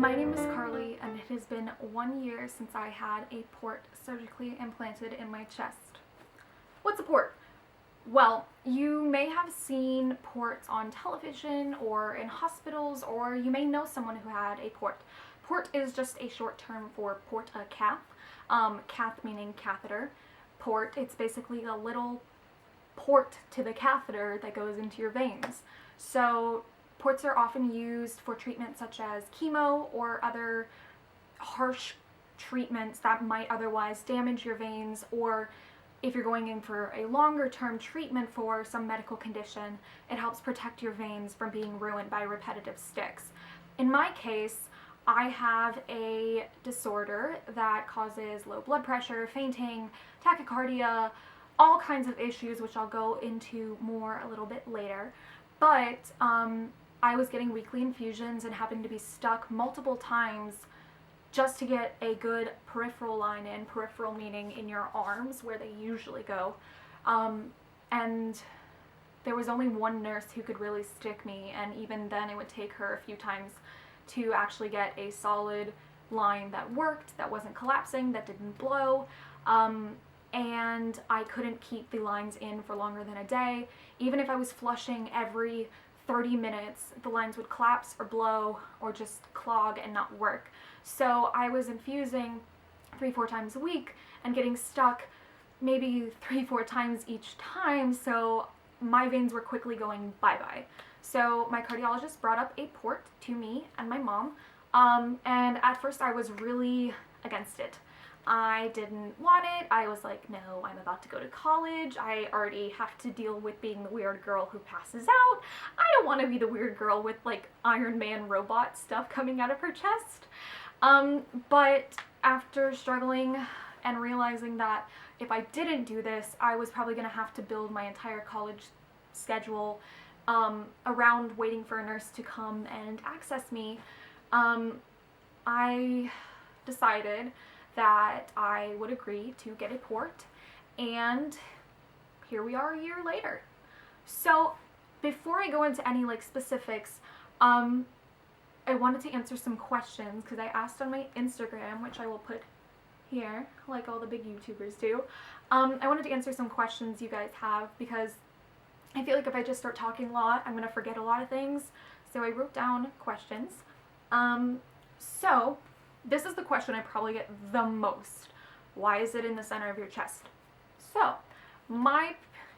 My name is Carly, and it has been 1 year since I had a port surgically implanted in my chest. What's a port? Well, you may have seen ports on television or in hospitals, or you may know someone who had a port. Port is just a short term for port-a-cath. Cath meaning catheter. Port, it's basically a little port to the catheter that goes into your veins. So ports are often used for treatments such as chemo or other harsh treatments that might otherwise damage your veins, or if you're going in for a longer term treatment for some medical condition, it helps protect your veins from being ruined by repetitive sticks. In my case, I have a disorder that causes low blood pressure, fainting, tachycardia, all kinds of issues, which I'll go into more a little bit later. But I was getting weekly infusions and having to be stuck multiple times just to get a good peripheral line in, peripheral meaning in your arms where they usually go. And there was only one nurse who could really stick me, and even then it would take her a few times to actually get a solid line that worked, that wasn't collapsing, that didn't blow. And I couldn't keep the lines in for longer than a day. Even if I was flushing every 30 minutes, the lines would collapse or blow or just clog and not work. So I was infusing 3-4 times a week and getting stuck maybe 3-4 times each time, so my veins were quickly going bye-bye. So my cardiologist brought up a port to me and my mom, and at first I was really against it. I didn't want it. I was like, no, I'm about to go to college. I already have to deal with being the weird girl who passes out. I don't want to be the weird girl with like Iron Man robot stuff coming out of her chest. But after struggling and realizing that if I didn't do this, I was probably going to have to build my entire college schedule around waiting for a nurse to come and access me, I decided that I would agree to get a port, and here we are a year later. So before I go into any like specifics, I wanted to answer some questions because I asked on my Instagram, which I will put here like all the big YouTubers do. I wanted to answer some questions you guys have because I feel like if I just start talking a lot, I'm going to forget a lot of things. So I wrote down questions. So this is the question I probably get the most. Why is it in the center of your chest? So my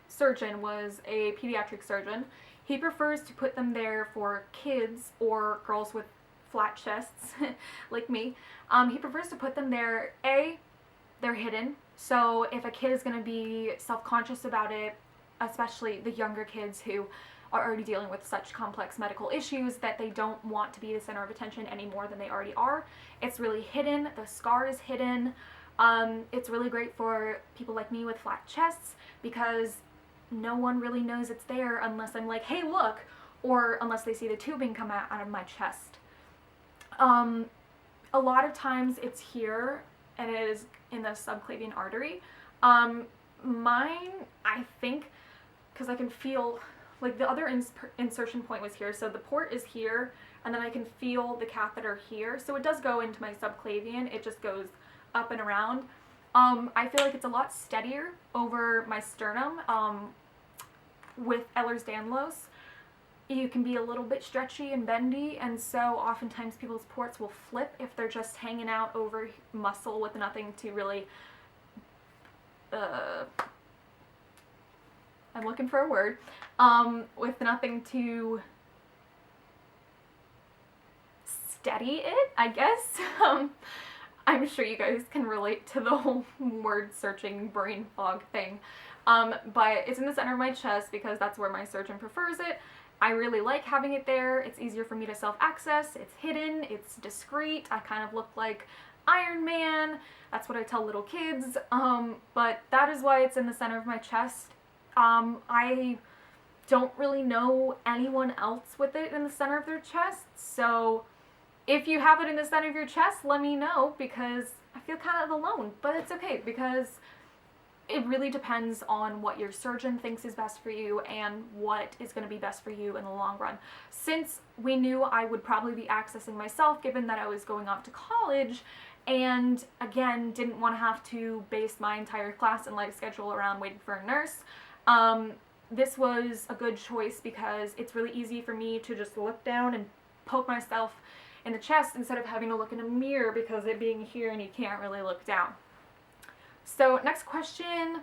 surgeon was a pediatric surgeon. He prefers to put them there for kids or girls with flat chests like me. He prefers to put them there. They're hidden. So if a kid is going to be self-conscious about it, especially the younger kids who are already dealing with such complex medical issues that they don't want to be the center of attention any more than they already are, it's really hidden. The scar is hidden. It's really great for people like me with flat chests because no one really knows it's there unless I'm like, hey, look, or unless they see the tubing come out of my chest. A lot of times it's here, and it is in the subclavian artery. Mine, I think, because I can feel, like the other insertion point was here, so the port is here, and then I can feel the catheter here, so it does go into my subclavian, it just goes up and around. I feel like it's a lot steadier over my sternum. With Ehlers-Danlos, you can be a little bit stretchy and bendy, and so oftentimes people's ports will flip if they're just hanging out over muscle with nothing to really, I'm looking for a word, with nothing to steady it, I guess. I'm sure you guys can relate to the whole word searching brain fog thing. But it's in the center of my chest because that's where my surgeon prefers it. I really like having it there. It's easier for me to self-access. It's hidden. It's discreet. I kind of look like Iron Man. That's what I tell little kids. But that is why it's in the center of my chest. I don't really know anyone else with it in the center of their chest, so if you have it in the center of your chest, let me know because I feel kind of alone, but it's okay because it really depends on what your surgeon thinks is best for you and what is going to be best for you in the long run. Since we knew I would probably be accessing myself, given that I was going off to college, and again, didn't want to have to base my entire class and life schedule around waiting for a nurse, this was a good choice because it's really easy for me to just look down and poke myself in the chest instead of having to look in a mirror because it being here and you can't really look down. So next question,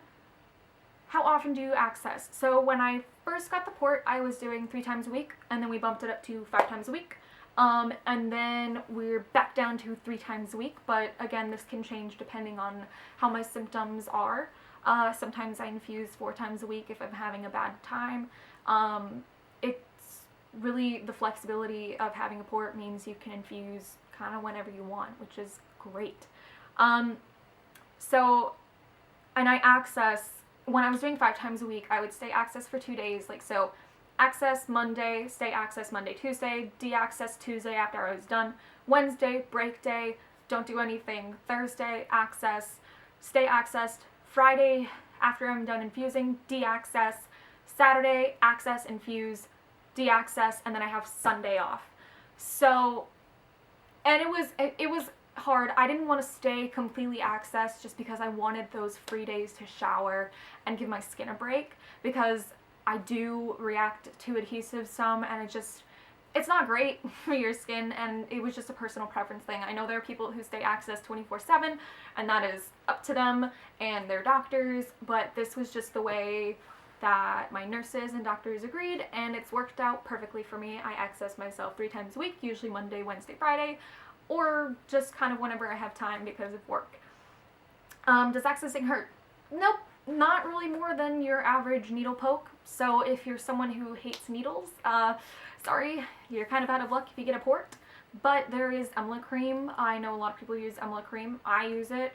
how often do you access? So when I first got the port, I was doing 3 times a week, and then we bumped it up to 5 times a week. And then we're back down to 3 times a week, but again, this can change depending on how my symptoms are. Sometimes I infuse 4 times a week if I'm having a bad time. It's really the flexibility of having a port means you can infuse kind of whenever you want, which is great. And I access, when I was doing 5 times a week, I would stay access for 2 days, like so. Access Monday, stay access Monday, Tuesday, de-access Tuesday after I was done, Wednesday, break day, don't do anything, Thursday, access, stay accessed, Friday, after I'm done infusing, de-access, Saturday, access, infuse, de-access, and then I have Sunday off. So, and it was hard. I didn't want to stay completely accessed just because I wanted those free days to shower and give my skin a break, because I do react to adhesives some, and it's not great for your skin, and it was just a personal preference thing. I know there are people who stay accessed 24/7, and that is up to them and their doctors, but this was just the way that my nurses and doctors agreed, and it's worked out perfectly for me. I access myself 3 times a week, usually Monday, Wednesday, Friday, or just kind of whenever I have time because of work. Does accessing hurt? Nope. Not really more than your average needle poke. So if you're someone who hates needles, sorry, you're kind of out of luck if you get a port. But there is Emla cream. I know a lot of people use Emla cream. I use it.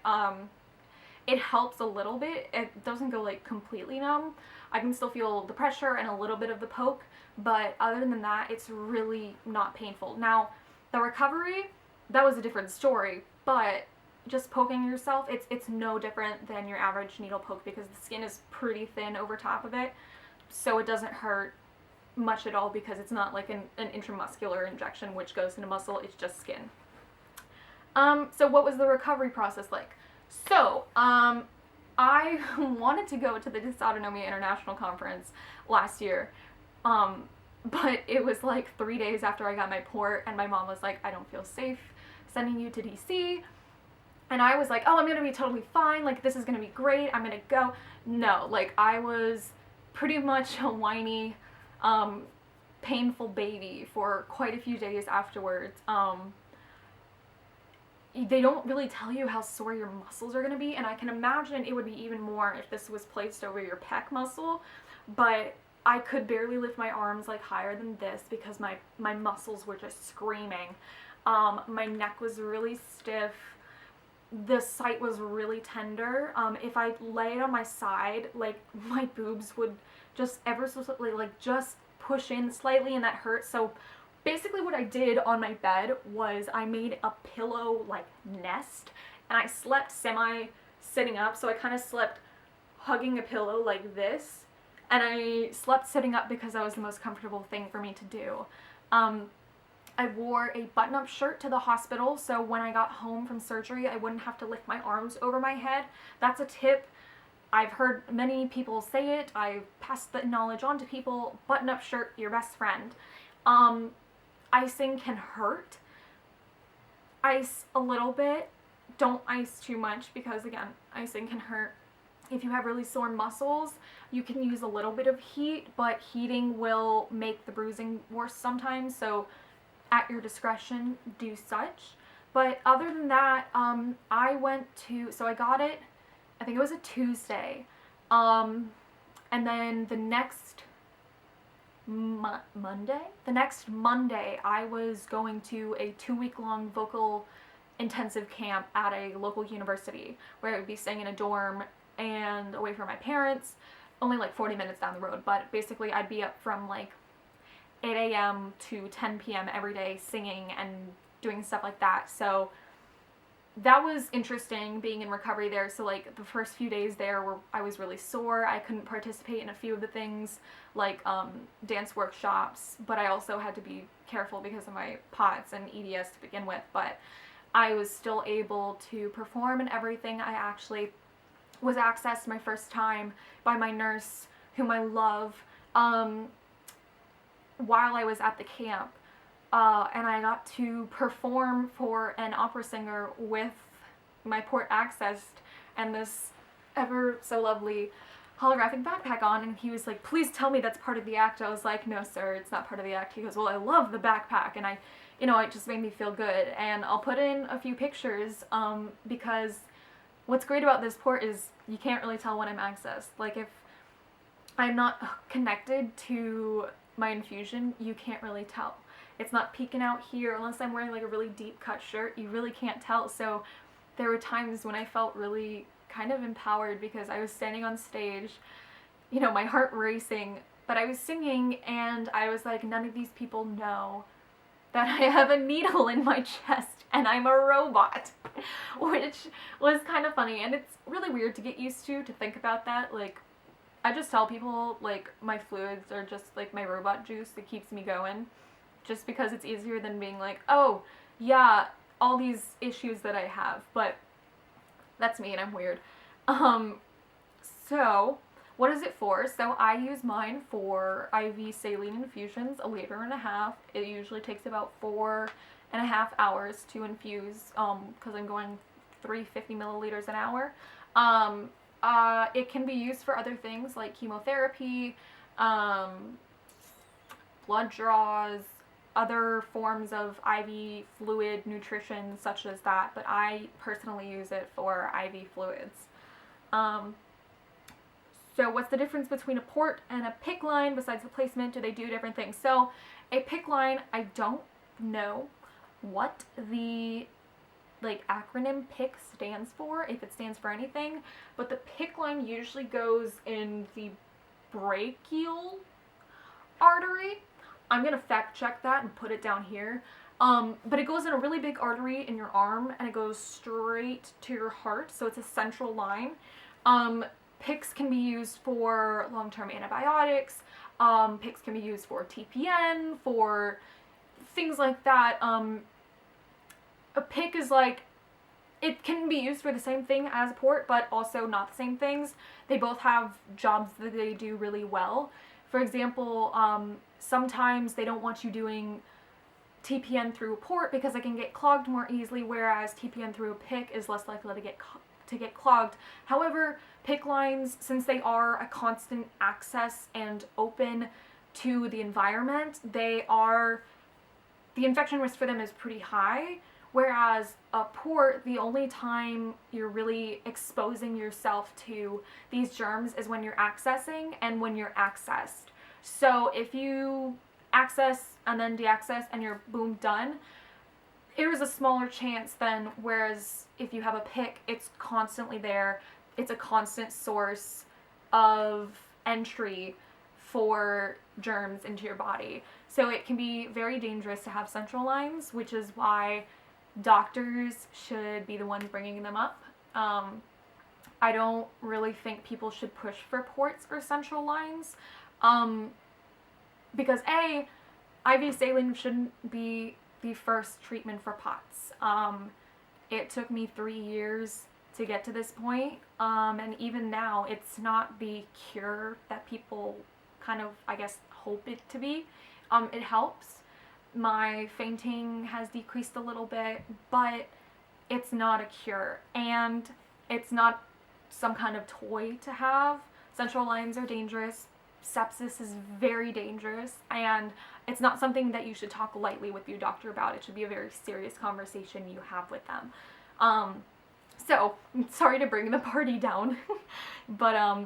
It helps a little bit. It doesn't go like completely numb. I can still feel the pressure and a little bit of the poke, but other than that, it's really not painful. Now, the recovery, that was a different story, but just poking yourself, it's no different than your average needle poke because the skin is pretty thin over top of it, so it doesn't hurt much at all because it's not like an intramuscular injection which goes into muscle, it's just skin. So what was the recovery process like? So, I wanted to go to the Dysautonomia International Conference last year, but it was like 3 days after I got my port, and my mom was like, I don't feel safe sending you to DC. And I was like, oh, I'm going to be totally fine. Like, this is going to be great. I'm going to go. No, like, I was pretty much a whiny, painful baby for quite a few days afterwards. They don't really tell you how sore your muscles are going to be. And I can imagine it would be even more if this was placed over your pec muscle. But I could barely lift my arms, like, higher than this because my muscles were just screaming. My neck was really stiff. The site was really tender. If I laid on my side, like, my boobs would just ever so slightly, like, just push in slightly, and that hurt. So basically what I did on my bed was I made a pillow, like, nest, and I slept semi-sitting up, so I kind of slept hugging a pillow like this, and I slept sitting up because that was the most comfortable thing for me to do. I wore a button-up shirt to the hospital, so when I got home from surgery, I wouldn't have to lift my arms over my head. That's a tip. I've heard many people say it. I've passed the knowledge on to people. Button-up shirt, your best friend. Icing can hurt. Ice a little bit. Don't ice too much because, again, icing can hurt. If you have really sore muscles, you can use a little bit of heat, but heating will make the bruising worse sometimes, so at your discretion, do such. But other than that, I got it, I think it was a Tuesday, and then the next Monday, I was going to a 2-week-long vocal intensive camp at a local university where I would be staying in a dorm and away from my parents, only like 40 minutes down the road, but basically I'd be up from like 8 a.m. to 10 p.m. every day singing and doing stuff like that. So that was interesting being in recovery there. So like the first few days there were I was really sore. I couldn't participate in a few of the things like dance workshops, but I also had to be careful because of my POTS and EDS to begin with. But I was still able to perform and everything. I actually was accessed my first time by my nurse, whom I love, while I was at the camp. And I got to perform for an opera singer with my port accessed and this ever so lovely holographic backpack on, and he was like, please tell me that's part of the act. I was like, no sir, it's not part of the act. He goes, well, I love the backpack, and it just made me feel good. And I'll put in a few pictures, because what's great about this port is you can't really tell when I'm accessed. Like, if I'm not connected to my infusion, you can't really tell. It's not peeking out here unless I'm wearing like a really deep cut shirt. You really can't tell. So there were times when I felt really kind of empowered because I was standing on stage, my heart racing, but I was singing, and I was like, none of these people know that I have a needle in my chest and I'm a robot, which was kind of funny. And it's really weird to get used to think about that. Like, I just tell people, like, my fluids are just like my robot juice that keeps me going, just because it's easier than being like, oh, yeah, all these issues that I have. But that's me, and I'm weird. So what is it for? So I use mine for IV saline infusions, 1.5 liters. It usually takes about 4.5 hours to infuse, because I'm going 350 milliliters an hour. It can be used for other things like chemotherapy, blood draws, other forms of IV fluid nutrition such as that, but I personally use it for IV fluids. So what's the difference between a port and a PICC line besides the placement? Do they do different things? So a PICC line, I don't know what the acronym PICC stands for, if it stands for anything, but the PICC line usually goes in the brachial artery. I'm going to fact check that and put it down here. But it goes in a really big artery in your arm, and it goes straight to your heart, so it's a central line. PICCs can be used for long-term antibiotics. PICCs can be used for TPN, for things like that. A PICC is it can be used for the same thing as a port, but also not the same things. They both have jobs that they do really well. For example, sometimes they don't want you doing TPN through a port because it can get clogged more easily, whereas TPN through a PICC is less likely to get clogged. However, PICC lines, since they are a constant access and open to the environment, the infection risk for them is pretty high. Whereas a port, the only time you're really exposing yourself to these germs is when you're accessing and when you're accessed. So if you access and then deaccess and you're boom done, there is a smaller chance than, whereas if you have a PICC, it's constantly there. It's a constant source of entry for germs into your body. So it can be very dangerous to have central lines, which is why doctors should be the ones bringing them up. I don't really think people should push for ports or central lines, because IV saline shouldn't be the first treatment for POTS. It took me 3 years to get to this point, and even now it's not the cure that people kind of, I guess, hope it to be. It helps. My fainting has decreased a little bit, but it's not a cure, and it's not some kind of toy to have. Central lines are dangerous. Sepsis is very dangerous, and it's not something that you should talk lightly with your doctor about. It should be a very serious conversation you have with them. So, sorry to bring the party down, but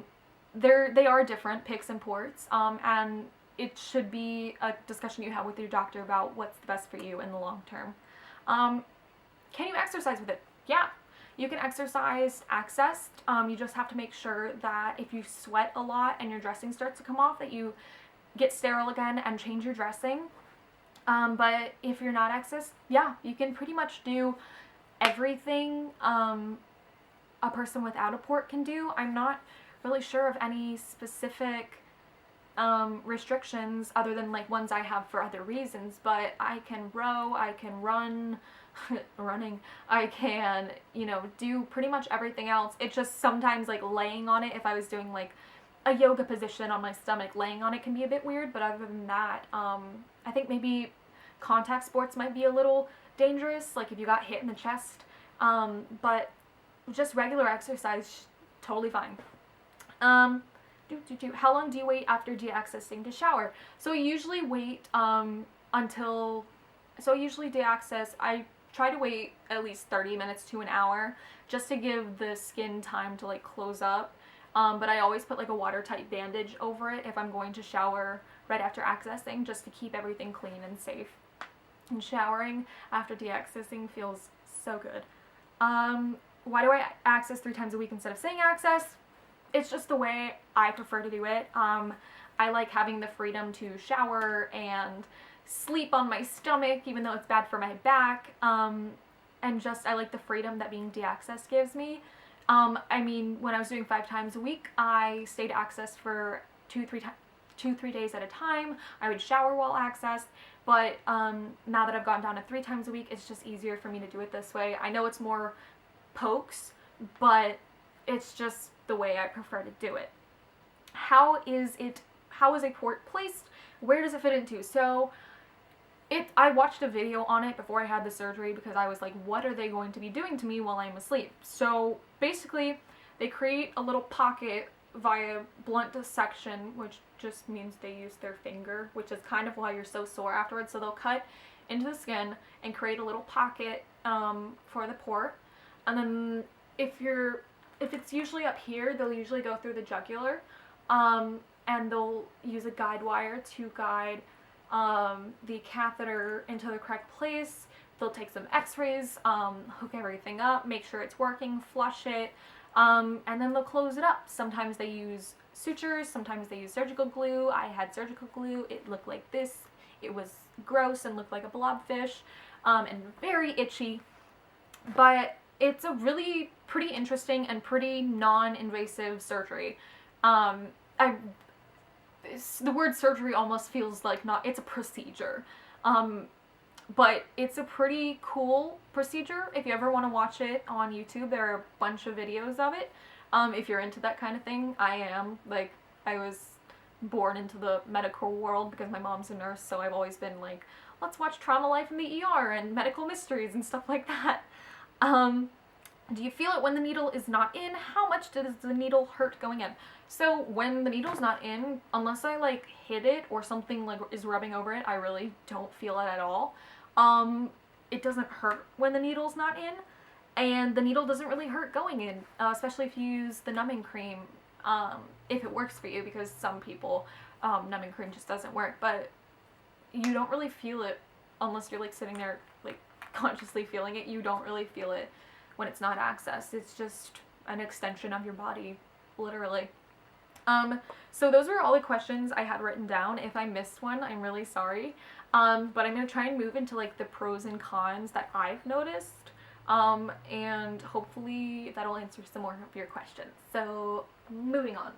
they are different, PICCs and ports, and it should be a discussion you have with your doctor about what's the best for you in the long term. Can you exercise with it? Yeah, you can exercise accessed. You just have to make sure that if you sweat a lot and your dressing starts to come off, that you get sterile again and change your dressing. But if you're not accessed, yeah, you can pretty much do everything a person without a port can do. I'm not really sure of any specific restrictions other than like ones I have for other reasons, but I can row, I can run, running, I can, you know, do pretty much everything else. It's just sometimes like laying on it, if I was doing like a yoga position on my stomach, laying on it can be a bit weird, but other than that, I think maybe contact sports might be a little dangerous, like if you got hit in the chest, but just regular exercise, totally fine. How long do you wait after de-accessing to shower? So I usually wait until, so I usually de-access, I try to wait at least 30 minutes to an hour just to give the skin time to like close up. But I always put like a watertight bandage over it if I'm going to shower right after accessing, just to keep everything clean and safe. And showering after de-accessing feels so good. Why do I access 3 times a week instead of saying access? It's just the way I prefer to do it. I like having the freedom to shower and sleep on my stomach, even though it's bad for my back. And just, I like the freedom that being de-accessed gives me. I mean, when I was doing 5 times a week, I stayed accessed for 2-3 days at a time. I would shower while accessed, but now that I've gotten down to 3 times a week, it's just easier for me to do it this way. I know it's more pokes, but it's just the way I prefer to do it. How is a port placed? Where does it fit into? So I watched a video on it before I had the surgery because I was like, what are they going to be doing to me while I'm asleep? So basically, they create a little pocket via blunt dissection, which just means they use their finger, which is kind of why you're so sore afterwards. So they'll cut into the skin and create a little pocket for the port. And then if it's usually up here, they'll usually go through the jugular, and they'll use a guide wire to guide the catheter into the correct place. They'll take some x-rays, hook everything up, make sure it's working, flush it, and then they'll close it up. Sometimes they use sutures, sometimes they use surgical glue. I had surgical glue. It looked like this. It was gross and looked like a blobfish, and very itchy, but it's a really pretty interesting and pretty non-invasive surgery. The word surgery almost feels like it's a procedure. But it's a pretty cool procedure. If you ever want to watch it on YouTube, there are a bunch of videos of it. If you're into that kind of thing, I am. Like, I was born into the medical world because my mom's a nurse, so I've always been like, let's watch Trauma Life in the ER and medical mysteries and stuff like that. Do you feel it when the needle is not in? How much does the needle hurt going in? So when the needle's not in, unless I like hit it or something like is rubbing over it, I really don't feel it at all. It doesn't hurt when the needle's not in, and the needle doesn't really hurt going in, especially if you use the numbing cream, if it works for you, because some people, numbing cream just doesn't work, but you don't really feel it unless you're like sitting there like consciously feeling it. You don't really feel it when it's not accessed. It's just an extension of your body, literally. So those were all the questions I had written down. If I missed one, I'm really sorry. But I'm going to try and move into like the pros and cons that I've noticed. And hopefully that'll answer some more of your questions. So moving on.